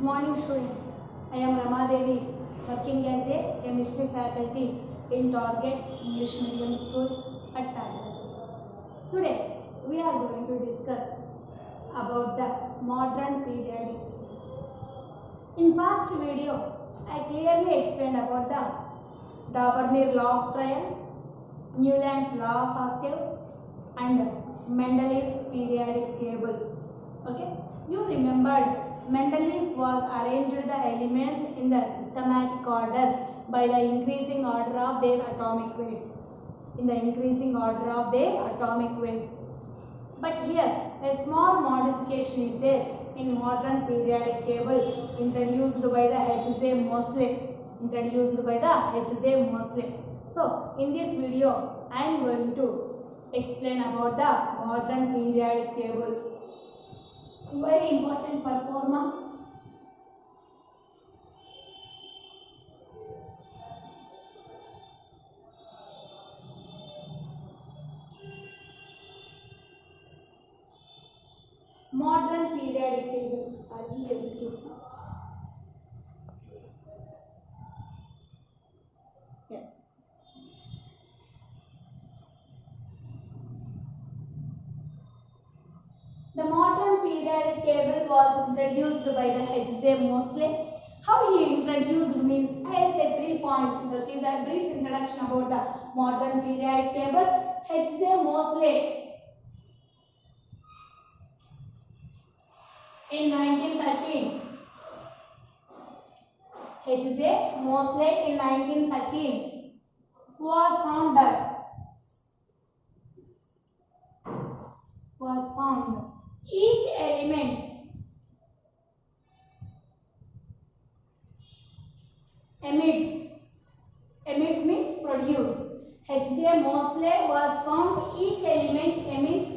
morning students. I am Rama Devi, working as a chemistry faculty in Target English Medium School at Target. Today we are going to discuss about the modern periodic. In past video, I clearly explained about the Daubernier law of triumphs, Newland's law of octaves, and Mendeleev's periodic table. Okay, you remembered Mendeleev was arranged the elements in the systematic order by the increasing order of their atomic weights. But here a small modification is there in modern periodic table introduced by the H.J. Moseley. So in this video I am going to explain about the modern periodic table. Very important for 4 marks. Modern periodic table. Are we able to see? Yes. The modern periodic table was introduced by the H.J. Moseley. How he introduced means, I will say 3 points. That is a brief introduction about the modern periodic table. H.J. Moseley in 1913. H.J. Moseley in 1913 was found each element emits means produce. H.J. Moseley was found each element emits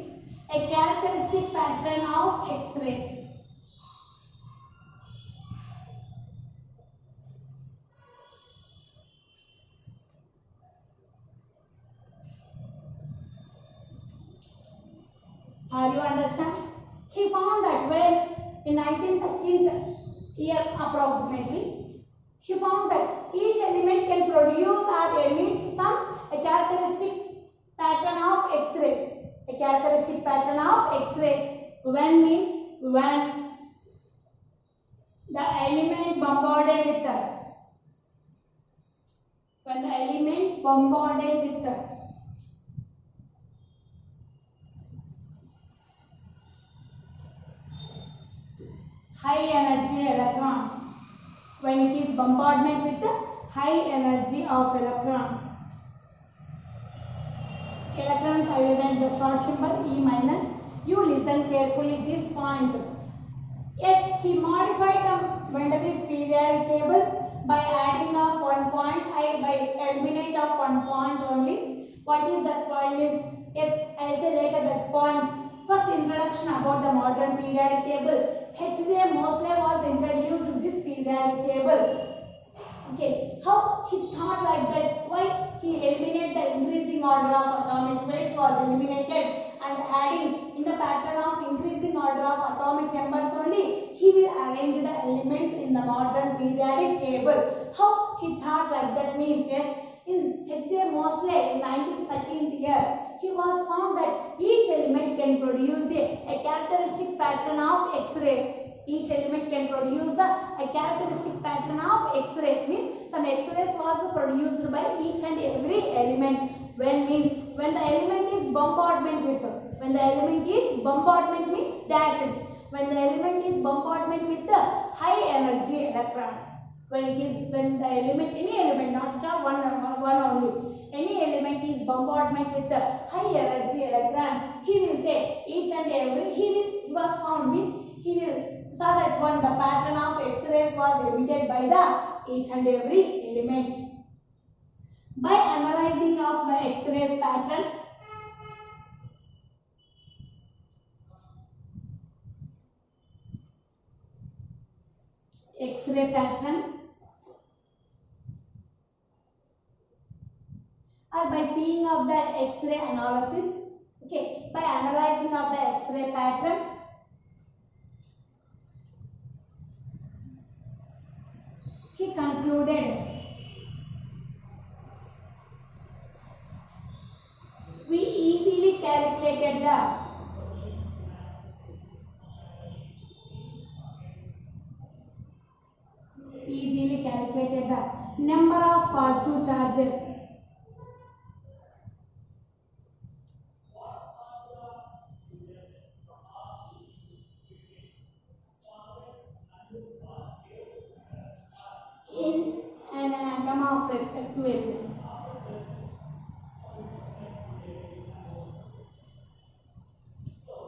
a characteristic pattern of X-rays. Are you understand? He found that when in 1913 year approximately, he found that each element can produce or emits a characteristic pattern of X-rays. When means when the element bombarded with high energy electrons. When it is bombardment with the high energy of electrons. I will write the short symbol E minus. You listen carefully this point. Yet he modified the Mendeleev periodic table by adding of 1 point, by eliminate of 1 point only. What is that point is? Yes, I will say later that point. First introduction about the modern periodic table. H.J. Moseley was introduced this periodic table. Okay, how he thought like that? Why he eliminated the increasing order of atomic weights was eliminated and adding in the pattern of increasing order of atomic numbers only. He will arrange the elements in the modern periodic table. How he thought like that means yes. In H.J. Moseley in 1913 year, he was found that each element can produce a characteristic pattern of X-rays. Each element can produce a characteristic pattern of X-rays means some X-rays was produced by each and every element. When the element is bombardment with When the element is bombardment with high energy electrons. Any element, not at all one only. Any element is bombardment with high energy electrons. He will say each and every. He was found means he will saw that one the pattern of X-rays was emitted by the each and every element. By analyzing of the X-rays pattern, X-ray pattern. Or by seeing of the X-ray analysis, okay, by analyzing of the X-ray pattern, concluded we easily calculated the number of positive charges in an atom of respective elements.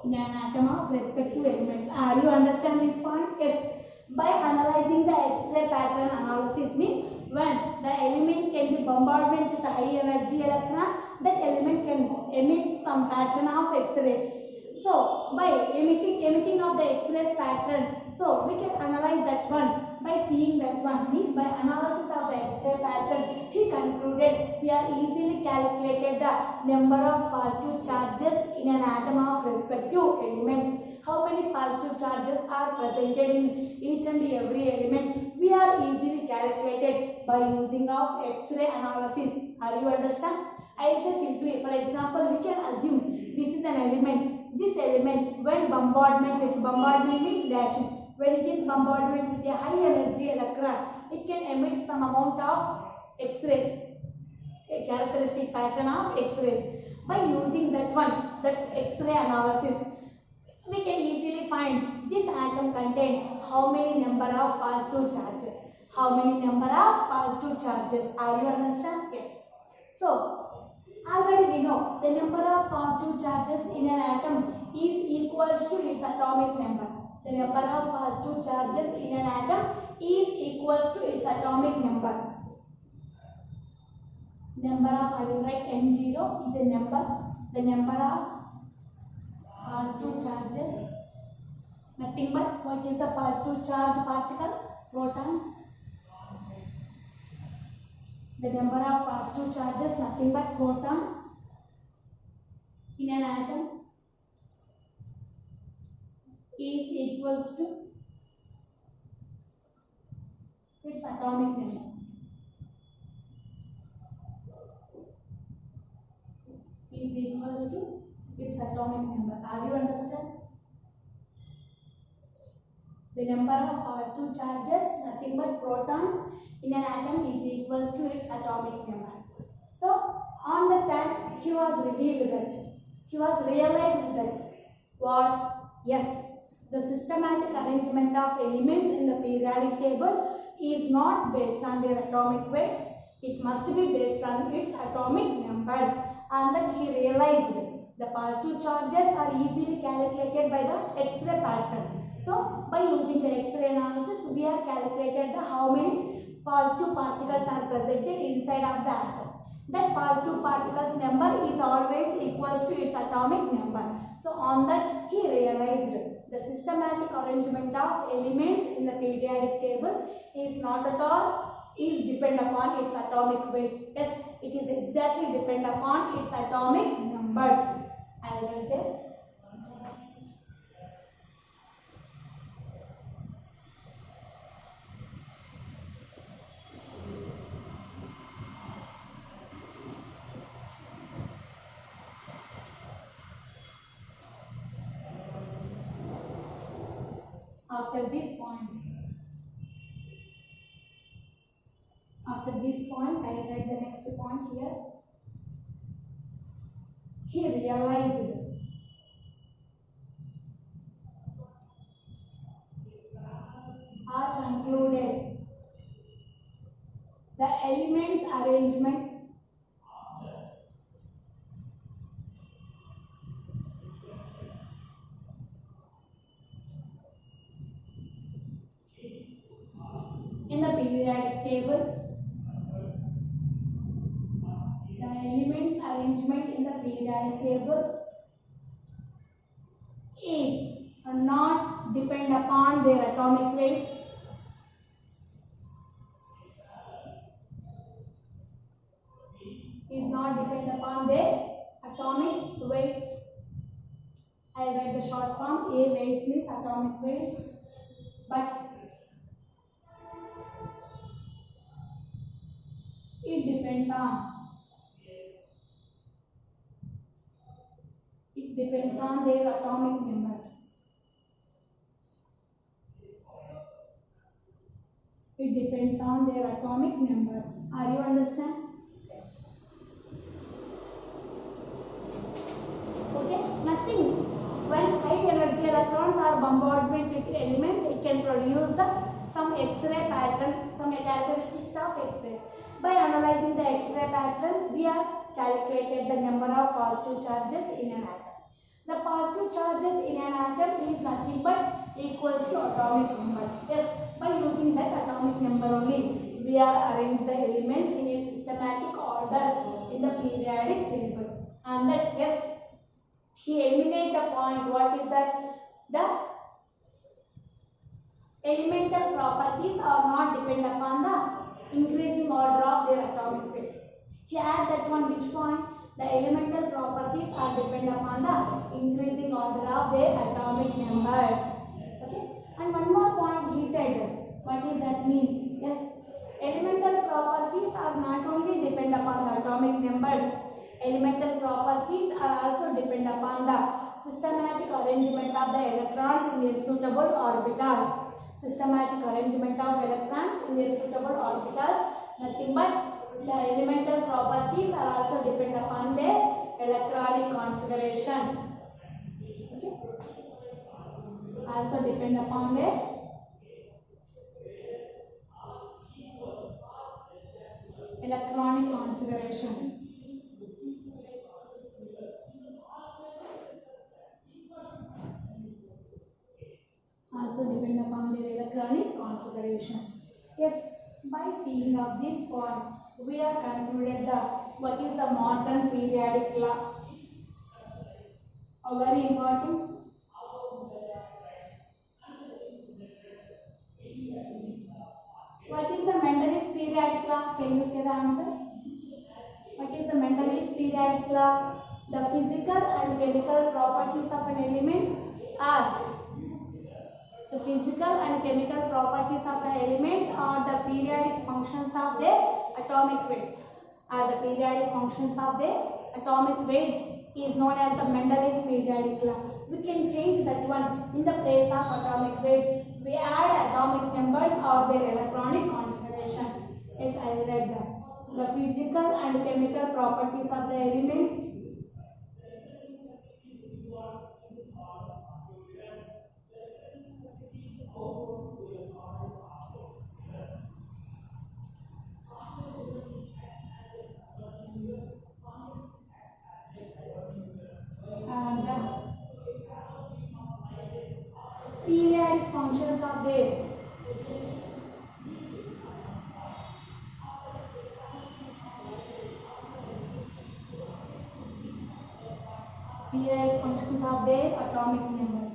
In an atom of respective elements. Are you understand this point? Yes. By analyzing the X-ray pattern analysis means when the element can be bombarded with a high energy electron, that element can emit some pattern of X-rays. So by emitting of the X-rays pattern, so we can analyze that one. By seeing that one means by analysis of the X-ray pattern, he concluded we are easily calculated the number of positive charges in an atom of respective element. How many positive charges are presented in each and every element? We are easily calculated by using of X-ray analysis. Are you understand? I say simply, for example, we can assume this is an element. This element, when bombardment means dashing. When it is bombardment with a high energy electron, it can emit some amount of X-rays, a characteristic pattern of X-rays. By using that one, that X-ray analysis, we can easily find this atom contains how many number of positive charges. How many number of positive charges? Are you understand? Yes. So, already we know the number of positive charges in an atom is equals to its atomic number. The number of positive charges in an atom is equals to its atomic number. Number of, I will write M0 is a number. The number of positive charges, nothing but what is the positive charge particle? Protons. The number of positive charges, nothing but protons in an atom is equals to its atomic number. Is equals to its atomic number. Are you understand? The number of positive charges, nothing but protons in an atom is equals to its atomic number. So, on the time he was revealed that, he was realized that, what? Yes, the systematic arrangement of elements in the periodic table is not based on their atomic weights. It must be based on its atomic numbers. And that he realized the positive charges are easily calculated by the X-ray pattern. So, by using the X-ray analysis, we have calculated the how many positive particles are presented inside of the atom. That positive particles number is always equals to its atomic number. So, on that he realized the systematic arrangement of elements in the periodic table is not at all is depend upon its atomic weight. Yes, it is exactly depend upon its atomic numbers. I will write there. After this point, I will write the next point here. He realized or concluded the elements arrangement in the periodic table. The elements arrangement in the periodic table is not depend upon their atomic weights. Is not depend upon their atomic weights. I will write the short form. A weights means atomic weights, but It depends on their atomic numbers. It depends on their atomic numbers. Are you understand? Yes. Okay. Nothing. When high energy electrons are bombarded with element, it can produce some X-ray pattern, some characteristics of X-rays. By analyzing the X-ray pattern, we have calculated the number of positive charges in an atom. The positive charges in an atom is nothing but equals to atomic numbers. Yes, by using that atomic number only, we are arrange the elements in a systematic order in the periodic table. And that, yes, he eliminate the point. What is that? The elemental properties are not depend upon the increasing order of their atomic weights. He add that one, which point? The elemental properties are depend upon the increasing order of their atomic numbers. Okay. And one more point he said. What is that means? Yes. Elemental properties are not only depend upon the atomic numbers. Elemental properties are also depend upon the systematic arrangement of the electrons in their suitable orbitals. Systematic arrangement of electrons in their suitable orbitals. Nothing but the elemental properties are also depend upon their electronic configuration. Okay. Also depend upon their electronic configuration. Also depend upon their electronic configuration. Yes, by seeing of this point, we have concluded what is the modern periodic law. Very important. What is the Mendeleev periodic law? Can you say the answer? What is the Mendeleev periodic law? The physical and chemical properties of an element are the physical and chemical properties of the elements are the periodic functions of their atomic weights. Are the periodic functions of their atomic weights is known as the Mendeleev periodic law. We can change that one. In the place of atomic weights, we add atomic numbers or their electronic configuration. Yes, I read that. The physical and chemical properties of the elements periodic functions of their atomic numbers.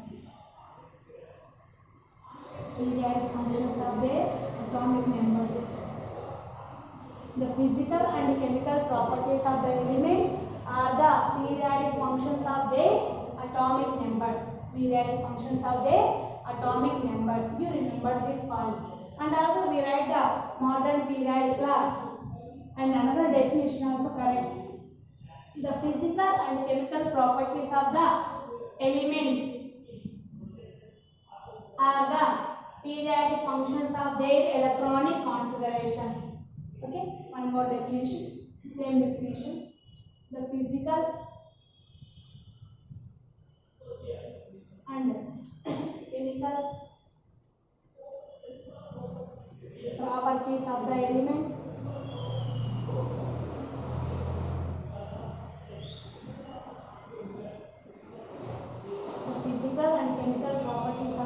Periodic functions of their atomic numbers. The physical and chemical properties of the elements are the periodic functions of their atomic numbers. Periodic functions of their atomic numbers. You remember this point. And also we write the modern periodic law. And another definition also correct. The physical and chemical properties of the elements are the periodic functions of their electronic configurations. Okay, one more definition, same definition. The physical and chemical properties of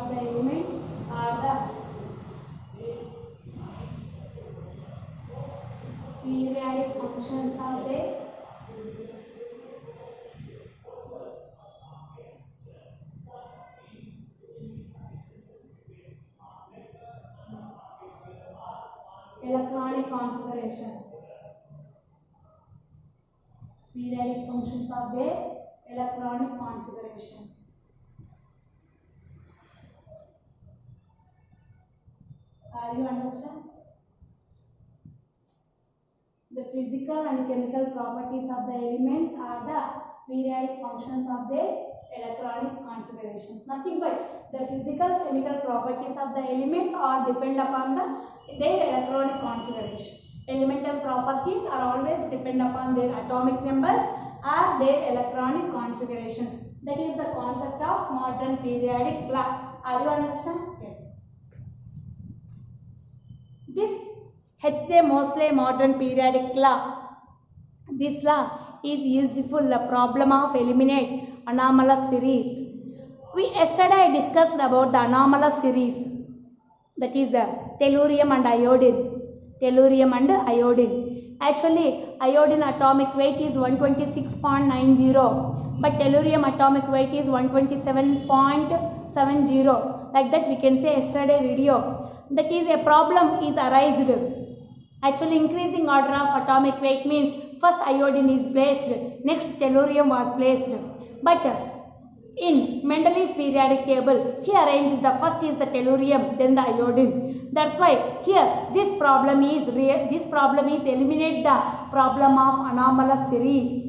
the elements are the periodic functions of their electronic configuration. Periodic functions of their electronic configurations. Are you understand? The physical and chemical properties of the elements are the periodic functions of their electronic configurations. Nothing but the physical chemical properties of the elements are depend upon their electronic configuration. Elemental properties are always depend upon their atomic numbers or their electronic configuration. That is the concept of modern periodic law. Are you understand? Yes. This HCA Moseley modern periodic law. This law is useful the problem of eliminate anomalous series. We yesterday discussed about the anomalous series, that is the tellurium and iodine. Tellurium and iodine. Actually, iodine atomic weight is 126.90, but tellurium atomic weight is 127.70. Like that we can say yesterday video. That is a problem is arised. Actually, increasing order of atomic weight means first iodine is placed, next tellurium was placed. But in Mendeleev periodic table, he arranged the first is the tellurium, then the iodine. That's why here this problem is eliminate the problem of anomalous series.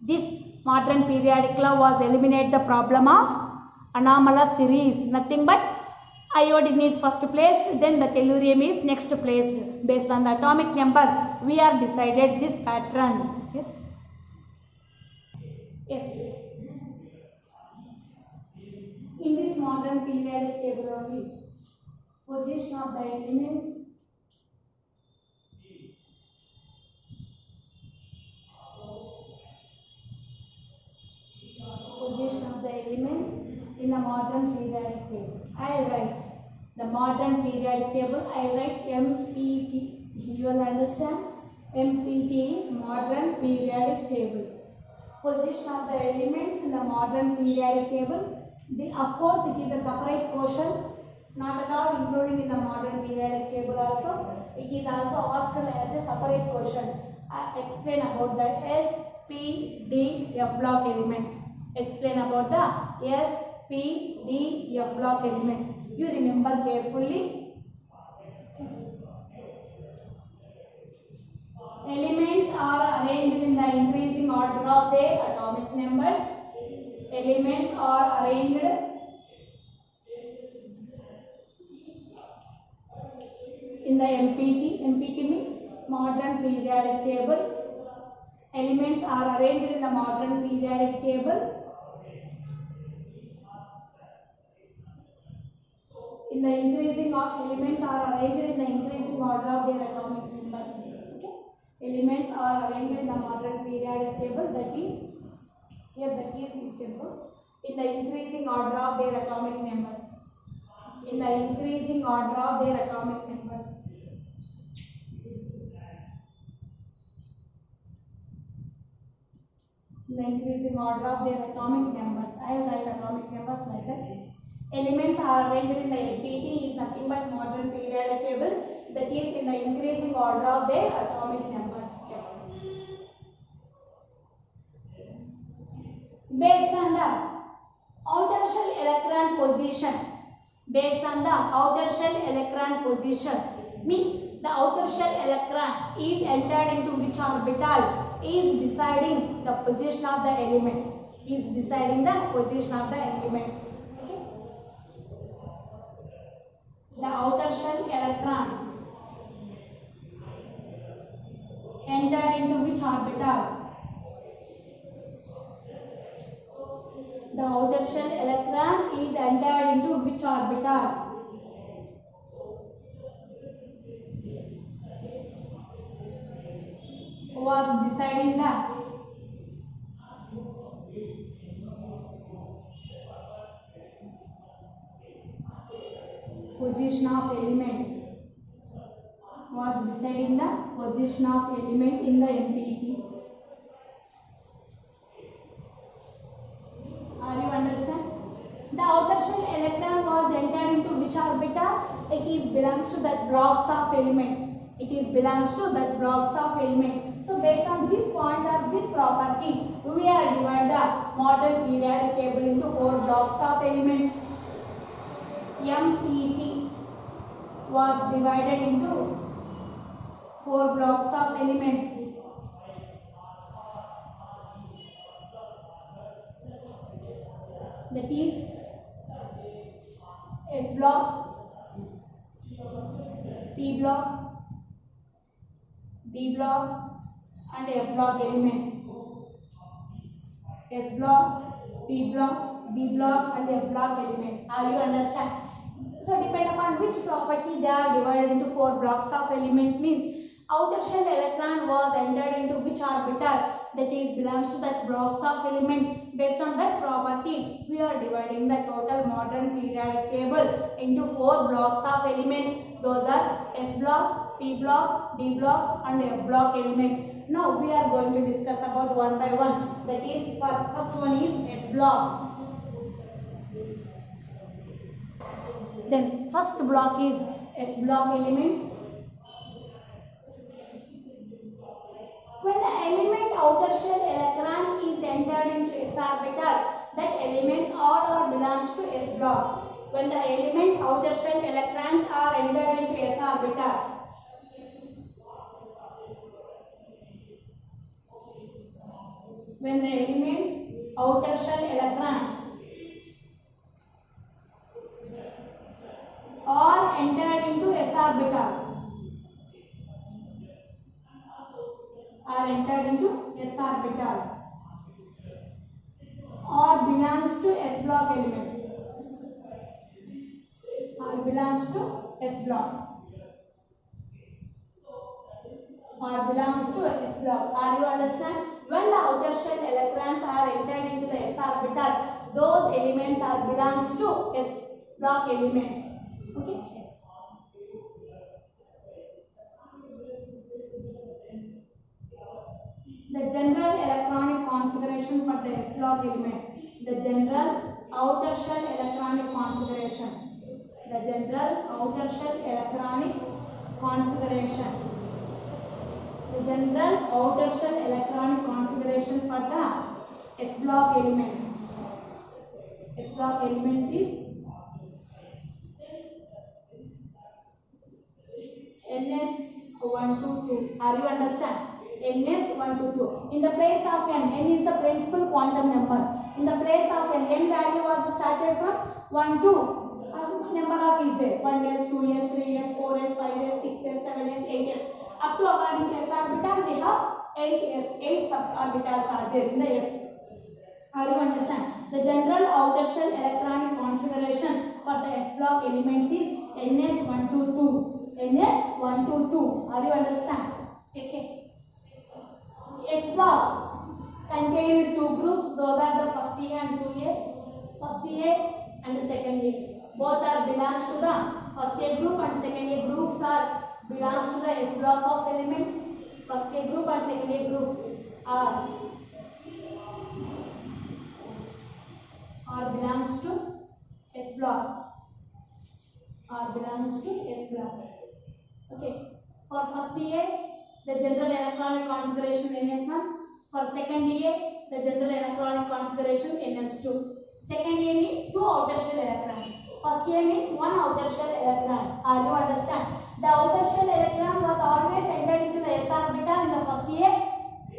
This modern periodic law was eliminate the problem of anomalous series. Nothing but iodine is first placed, then the tellurium is next placed. Based on the atomic number, we are decided this pattern. Yes. Yes. In this modern periodic table only, position of the elements, in the modern periodic table. I will write the modern periodic table. I will write MPT. You will understand. MPT is modern periodic table. Position of the elements in the modern periodic table. Of course, it is a separate question, not at all including in the modern periodic table also. It is also asked as a separate question. I explain about the S, P, D, F block elements. Explain about the S, P, D, F block elements. You remember carefully. Yes. Elements are arranged in the increasing order of their atomic numbers. Elements are arranged in the MPT. MPT means modern periodic table. Elements are arranged in the modern periodic table in the increasing elements are arranged in the increasing order of their atomic numbers. Okay, elements are arranged in the modern periodic table. That is here. That is you can put in the increasing order of their atomic numbers. In the increasing order of their atomic numbers. In the increasing order of their atomic numbers. I will write atomic numbers like that. Elements are arranged in the MPT is nothing but modern periodic table. That is in the increasing order of their atomic numbers. Based on the outer shell electron position. Based on the outer shell electron position means the outer shell electron is entered into which orbital is deciding the position of the element. Is deciding the position of the element. Okay. The outer shell electron entered into which orbital? The outer shell electron is entered into which orbital? Was deciding the position of element. Was deciding the position of element in the MPT. Are you understand? The outer shell electron was entered into which orbital? It is belongs to that blocks of element. It is belongs to that blocks of element. So based on this point or this property, we are divided the modern periodic table into 4 blocks of elements. MPT was divided into 4 blocks of elements. S block, P block, D block and F block elements. S block, P block, D block and F block elements. Are you understand? So depend upon which property they are divided into 4 blocks of elements means outer shell electron was entered into which orbital, that is belongs to that blocks of element. Based on that property, we are dividing the total modern periodic table into 4 blocks of elements. Those are S block, P block, D block and F block elements. Now we are going to discuss about one by one. That is, first one is S block. Then first block is S block elements. When the element outer shell electron is entered into S orbital, that elements all are belongs to S block. When the element outer shell electrons are entered into S orbital, when the elements outer shell electrons are entered into S orbital, or belongs to S block element, or belongs to S block, or belongs to S block. Are you understand? When the outer shell electrons are entered into the S orbital, those elements are belongs to S block elements. Okay. Yes. The general electronic configuration for the S block elements. The general outer shell electronic configuration. The general outer shell electronic configuration. The general outer shell electronic configuration for the S block elements. S block elements is NS122. Are you understand? NS122. In the place of N is the principal quantum number. In the place of N value was started from 1 to number of is there. 1s, 2s, 3s, 4s, 5s, 6s, 7s, 8s. Up to according to S orbital, we have 8s. 8 suborbitals are there in the S. Are you understand? The general outer shell electronic configuration for the S block elements is NS122. NS122. Are you understand? Okay. S block contains 2 groups. Those are the first A and 2A. First A and second A. Both are belongs to the first A group and second A groups are belongs to the S block of element. First A group and second A groups are belongs to S block. Belongs to S block. Okay. For first A, the general electronic configuration NS1. For second A, the general electronic configuration NS2. Second A means 2 outer shell electrons. First A means 1 outer shell electron. Are you understand? The outer shell electron was always entered into the S orbital in the first A,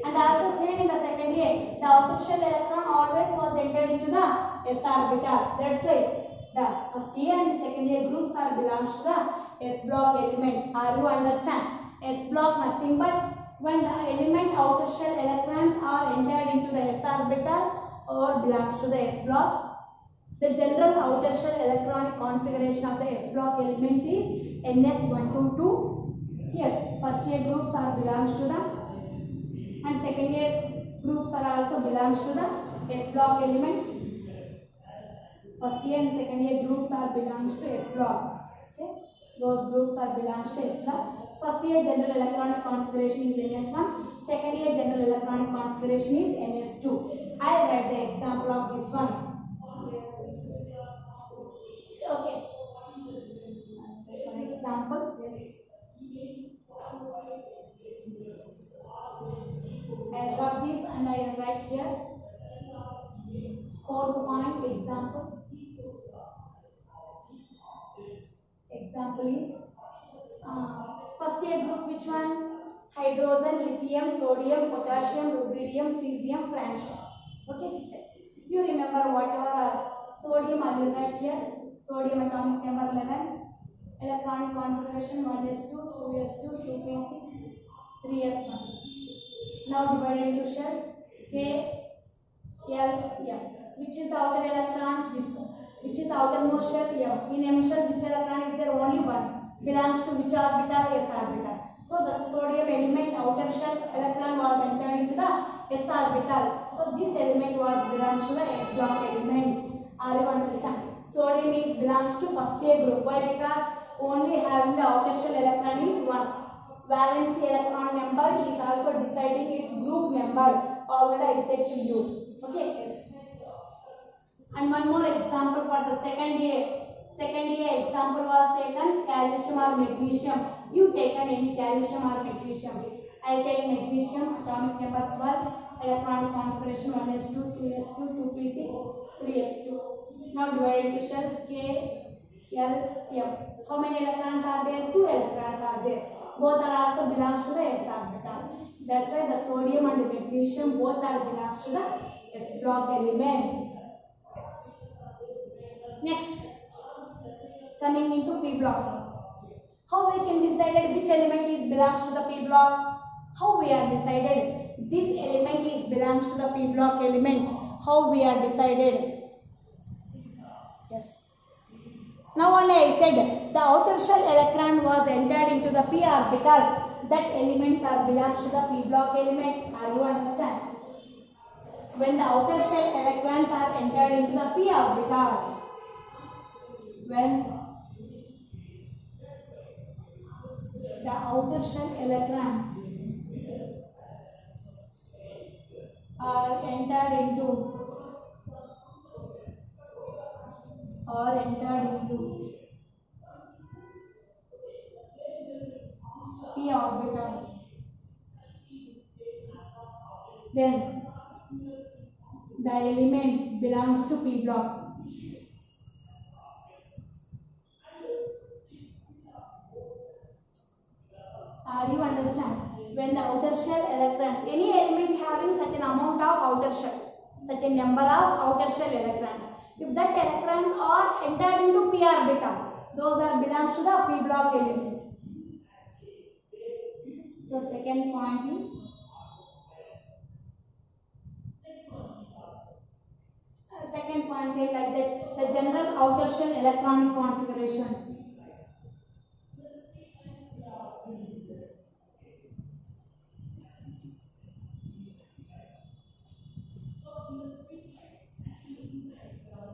and also same in the second A. The outer shell electron always was entered into the S orbital. That's why the first A and second A groups are belongs to the S block element. Are you understand? S block nothing but when the element outer shell electrons are entered into the S orbital or belongs to the S block. The general outer shell electronic configuration of the S block elements is NS122. Here, first A groups are belongs to the and second A groups are also belongs to the S block element. First A and second A groups are belongs to S block. Okay, those groups are belongs to S block. First A general electronic configuration is NS1. Second A general electronic configuration is NS2. I will write the example of this one. Okay. For example, this. I got this and I will write here. Fourth point example. Example is first A group, which one? Hydrogen, lithium, sodium, potassium, rubidium, cesium, francium. Okay. Yes. You remember whatever sodium I will write here. Sodium atomic number 11. Electronic configuration 1s2, 2s2, 2p6, 3s1. Now divided into shells K, L, M. Which is the outer electron? This one. Which is the outermost shell? M. In M shell, which electron is there? Only one. Belongs to which orbital? S orbital. So the sodium element outer shell electron was entered into the S orbital. So this element belongs to the S block element. Are you understand? Sodium belongs to first A group. Why? Because only having the outer shell electron is 1. Valency electron number is also deciding its group number. Already I said to you. Okay. Yes. And one more example for the second A. Second A example was taken calcium or magnesium. You taken any calcium or magnesium. I will take magnesium. Atomic number 12. Electronic configuration 1s2, 2s2, 2p6, 3s2. Now divided into shells K, L, M. How many electrons are there? 2 electrons are there. Both are also belongs to the S orbital. That's why the sodium and the magnesium both are belongs to the S block elements. Next, coming into P block. How we can decide which element belongs to the P block? How we are decided this element belongs to the P block element? How we are decided? Yes. Now only I said the outer shell electron was entered into the P orbital. That elements belongs to the P block element. Are you understand? When the outer shell electrons are entered into the P orbital. When the outer shell electrons are entered into P orbital, then the elements belongs to P block. Are you understand? When the outer shell electrons, any element having certain amount of outer shell, certain number of outer shell electrons, if that electrons are entered into P orbital, those belongs to the P block element. So second point is second point says like that the general outer shell electronic configuration.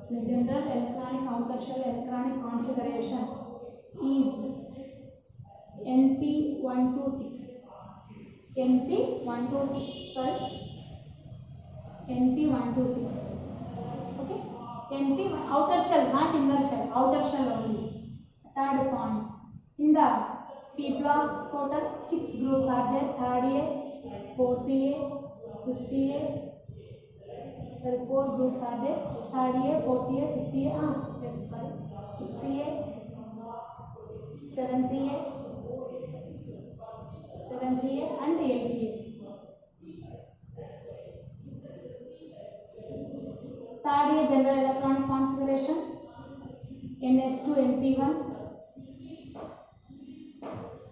The general electronic outer shell electronic configuration is NP126. NP126. Sorry. NP126. Okay. NP outer shell, not inner shell. Outer shell only. Third point. In the P block, total 6 groups are there. Third A, fourth A, fifth A. Sorry, 4 groups are there. Third A, fourth A, fifth A. Yes, sorry. Sixth A, seventh A, and eighth A. Third A general electronic configuration. NS2, NP1.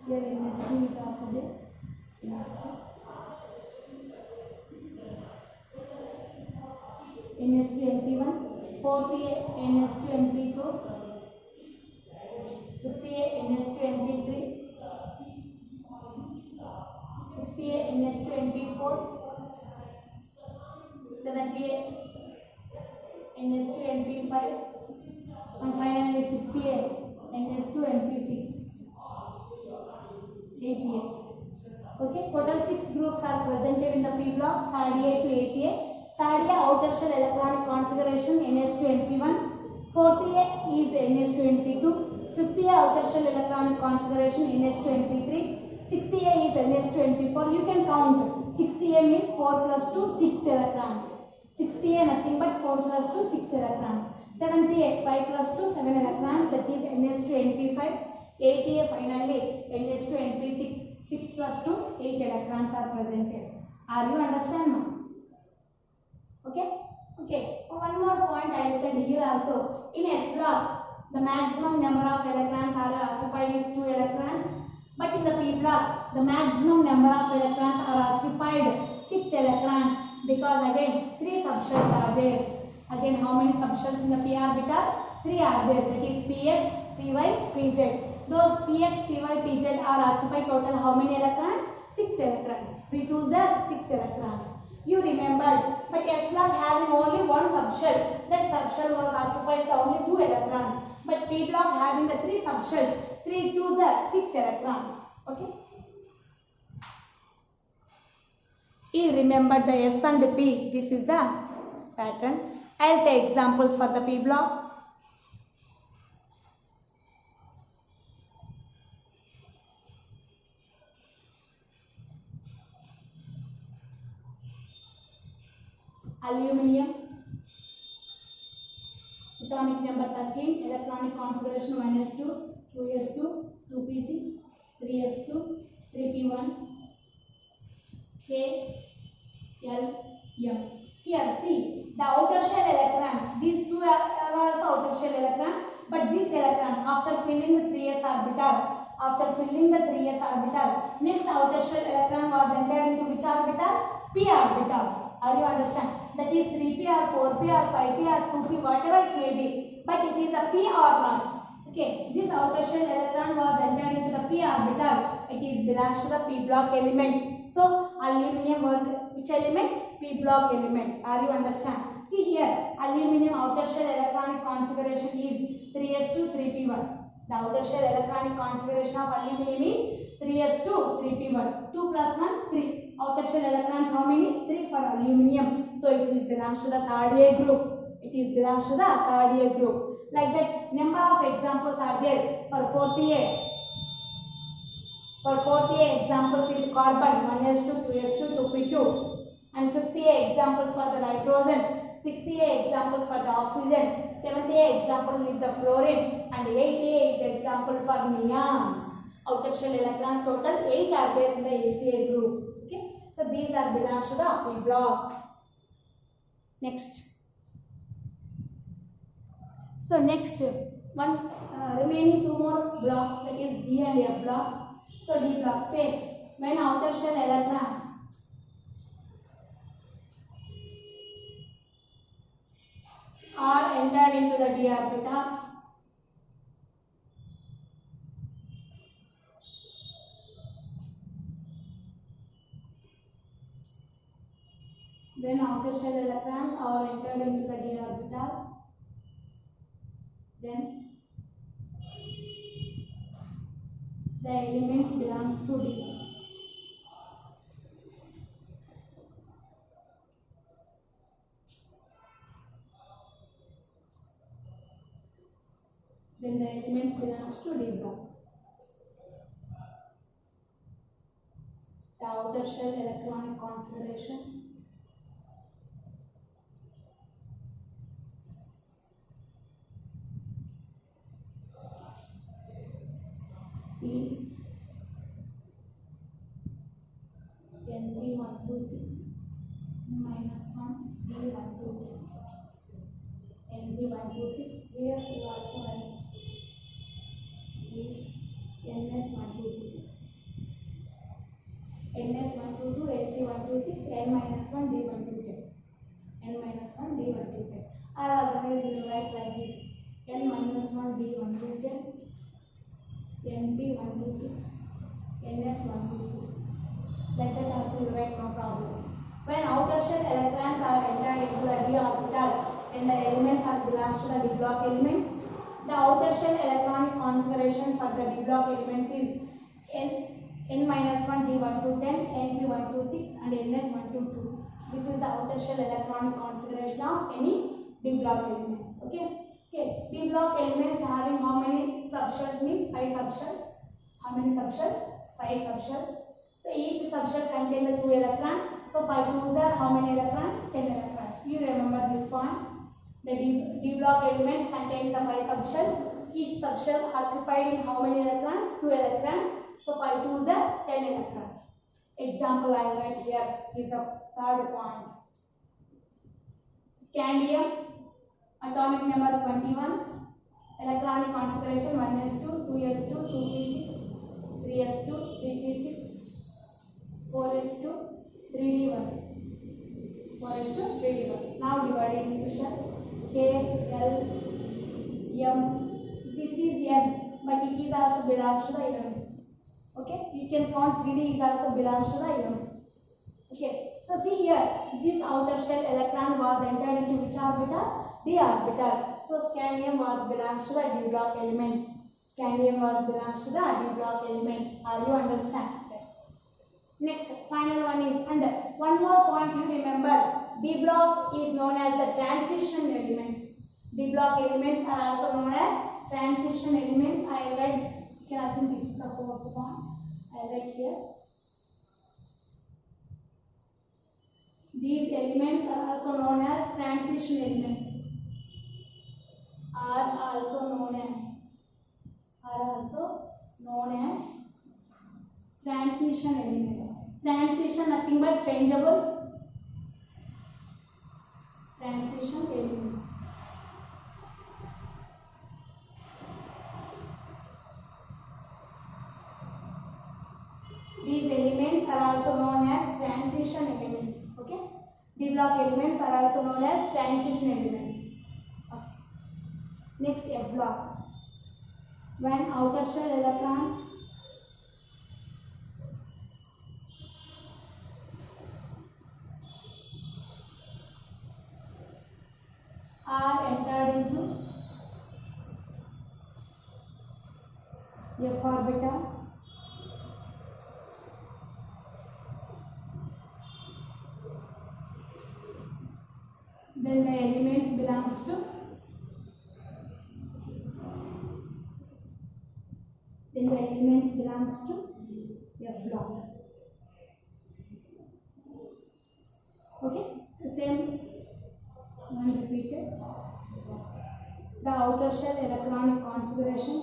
Here NS2 is also there. NS2. NS2 NP1, 4th A NS2 NP2, 5th A NS2 NP3, 6th A NS2 NP4, 7th A NS2 NP5, and finally 6th A NS2 NP6, 8th A. Okay, total 6 groups are presented in the P block, 3rd A to 8th A. Third A outer shell electronic configuration NS2 NP1, 4th A is NS2 NP2, 5th A outer shell electronic configuration NS2 NP3, 6th A is NS2 NP4. You can count. 6th A means 4 plus 2, 6 electrons. 6th A nothing but 4 plus 2, 6 electrons. 7th A 5 plus 2, 7 electrons, that is NS2 NP5. 8th A finally NS2 NP6, 6 plus 2, 8 electrons are presented. Are you understand now? Okay. Okay. One more point I said here also. In S block, the maximum number of electrons are occupied is 2 electrons. But in the p block, the maximum number of electrons are occupied 6 electrons, because again 3 subshells are there. Again, how many subshells in the p orbital? 3 are there. That is px, py, pz. Those px, py, pz are occupied total how many electrons? 6 electrons. 3 2s are 6 electrons. You remembered, but S block having only one subshell. That subshell was occupies only 2 electrons. But P block having the 3 subshells. 3 2s are 6 electrons. Okay. You remember the S and the P. This is the pattern. I'll say examples for the P block. Aluminium, atomic number 13, electronic configuration -2, 2s2, 2p6, 3s2, 3p1, k, l, m. Here see the outer shell electrons. These two are also outer shell electron, but this electron after filling the 3s orbital, next outer shell electron was entered into which orbital? P orbital. Are you understand? That is 3p or 4p or 5p or 2p, whatever it may be, but it is a p or not. Okay, this outer shell electron was entered into the p orbital. It is belongs to the p block element. So aluminium was which element? P block element. Are you understand? See here, aluminium outer shell electronic configuration is 3s2 3p1. The outer shell electronic configuration of aluminium is 3s2 3p1. 2 plus 1 3. Outer shell electrons how many? 3 for aluminium. So it is belongs to the third A group. It is belongs to the third A group. Like that, number of examples are there for 4th A. For 4th A examples is carbon 1s2, 2s2, 2p2. And 5th A examples for the nitrogen. 6th A examples for the oxygen. 7th A example is the fluorine. And 8th A is example for neon. Outer shell electrons total 8 are there in the 8th A group. Okay, so these are belongs to the P block. Next. So next one remaining 2 more blocks, that is D and F block. So D block says when outer shell electrons are entered into the d orbital, when outer shell electrons are entered into the d orbital, then the elements belongs to D. Then the elements belongs to D block. The outer shell electronic configuration is NP126 -1 D122. NP126 here you also write is NS122. NS122 NP126 N-1 D122. N-1 D122. Or otherwise you will write like this: N-1 D122, NP126, NS122. Like that also you write, no problem. When outer shell electrons are entered into the d orbital, then the elements are belongs to the d block elements. The outer shell electronic configuration for the d block elements is N-1 D122, NP126 and NS122. This is the outer shell electronic configuration of any d block elements. Okay, d block elements having how many subshells means 5 subshells. How many subshells? 5 subshells. So each subshell contains the 2 electrons. So 5 2s are how many electrons? 10 electrons. You remember this point. The d block elements contain the 5 subshells. Each subshell occupied in how many electrons? 2 electrons. So 5 2s are 10 electrons. Example I write here is the third point. Scandium, atomic number 21, electronic configuration 1s2, 2s2, 2p6, 3s2, 3p6, 4s2, 3d1, 4s2, 3d1. Now divided into shells K, L, M. This is N, but it is also belongs to the element. Okay, you can count 3D is also belongs to the element. Okay, so see here, this outer shell electron was entered into which orbital? D orbital. So scandium was belongs to the D block element. Scandium was belongs to the D block element. Are you understand? Yes. Next, final one is, and one more point you remember, D block is known as the transition elements. D block elements are also known as transition elements. I read, you can assume this is the fourth point. I read here. These elements are also known as transition elements. Are also known as transition elements. Transition nothing but changeable transition elements. These elements are also known as transition elements. Okay, D block elements are also known as transition elements. Okay. Next, F block. When outer shell electrons are entered into F orbital, then the elements belongs to F block. Okay, the same one repeated. The outer shell electronic configuration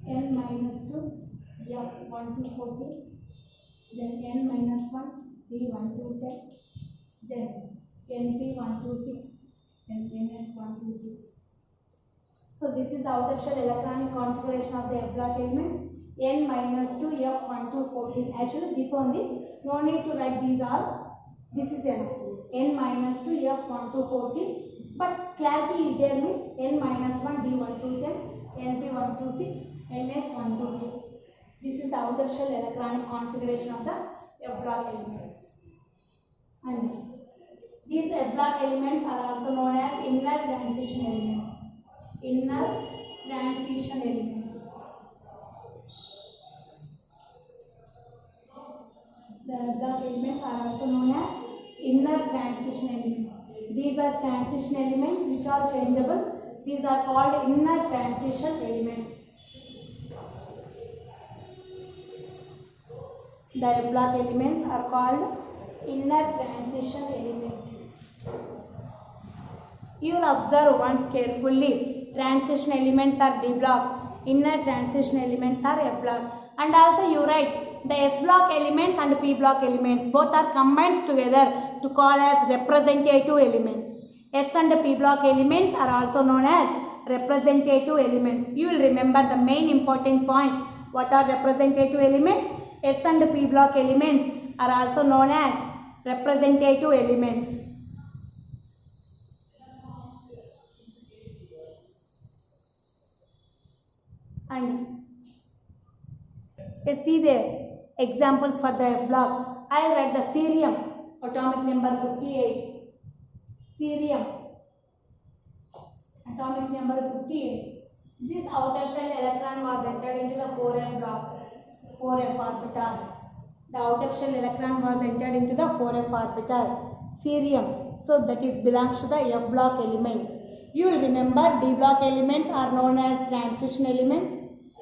N minus 2 F 1 to 14, then N minus 1 D 1 to 10, then NP 1 to 6, and NS 1 to 2. So this is the outer shell electronic configuration of the F block elements. N minus 2 F 1 to 14. Actually this only, no need to write these all. This is enough. N minus 2 F 1 to 14. But clarity is there means N minus 1 D 1 to 10, NP 1 to 6, NS 1 to 2. This is the outer shell electronic configuration of the F block elements. And these F block elements are also known as inner transition elements. Inner transition elements. The F block elements are also known as inner transition elements. These are transition elements which are changeable. These are called inner transition elements. The F block elements are called inner transition element. You will observe once carefully. Transition elements are D block, inner transition elements are F block. And also you write the S block elements and P block elements both are combined together to call as representative elements. S and P block elements are also known as representative elements. You will remember the main important point. What are representative elements? S and P block elements are also known as representative elements. And see there examples for the F block. I will write the cerium, atomic number 58. Cerium, atomic number 58. This outer shell electron was entered into the 4F block, 4F orbital. The outer shell electron was entered into the 4F orbital. Cerium, so that is belongs to the F block element. You will remember D block elements are known as transition elements.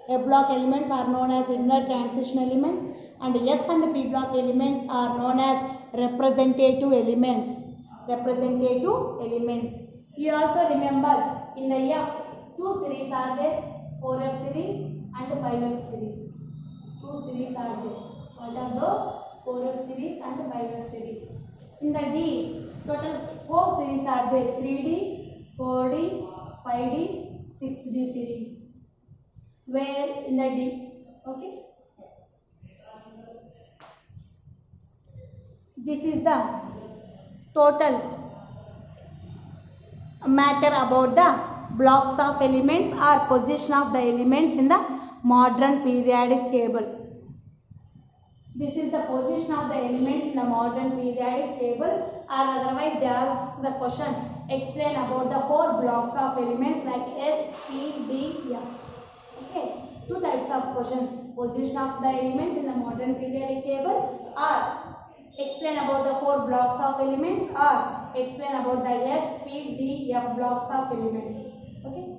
F block elements are known as inner transition elements, and S and P block elements are known as representative elements. Representative elements. You also remember in the F, two series are there, 4F series and 5s series. Two series are there. What are those? 4s series and 5s series. In the D, total 4 series are there. 3D, 4D, 5D, 6D series. Where in the D? Okay. Yes. This is the total matter about the blocks of elements or position of the elements in the modern periodic table. This is the position of the elements in the modern periodic table, or otherwise they ask the question, explain about the 4 blocks of elements like S, P, D, F. Okay, 2 types of questions, position of the elements in the modern periodic table, or explain about the 4 blocks of elements, or explain about the S, P, D, F blocks of elements. Okay.